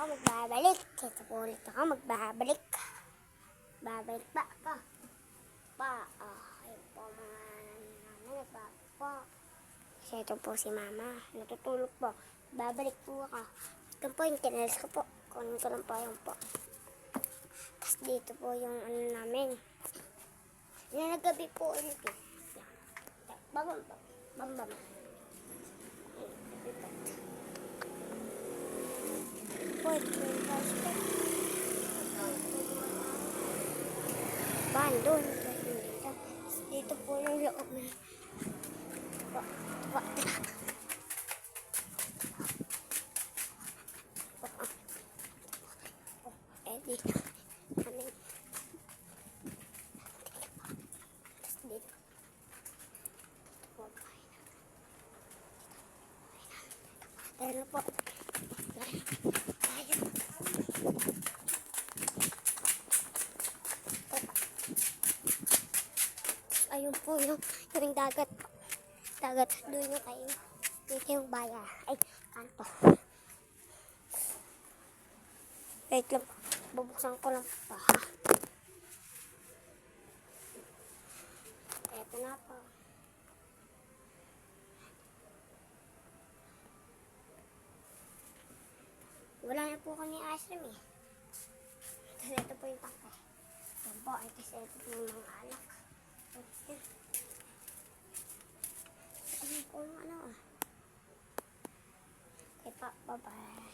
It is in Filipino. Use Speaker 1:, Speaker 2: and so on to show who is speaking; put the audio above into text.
Speaker 1: magbabalik. Ito po ulit ako magbabalik. Babalik pa ako. Ayun po mga namin. Po. Kasi ito po si mama. Natutulog po. Babalik po ako. Ito po yung tinalis ko po. Kunin ko lang po yung po. Tapos dito po yung ano namin. Nagabi po ulit eh. Babam. Bandon. Dito po yung loob na. Dito. Amin. Dito. Pero po. Ayun po yung dagat. Dagat. Doon yung kayo. Dito yung baya. Ay, kanto. Wait lang. Bubuksan ko lang pa. Eto na po. Wala na po kami ice cream eh. Kasi ito po yung tangka. Yan po. Ay kasi ito po yung mga alak. Ayun po yung ano ah. Okay pa. Bye-bye.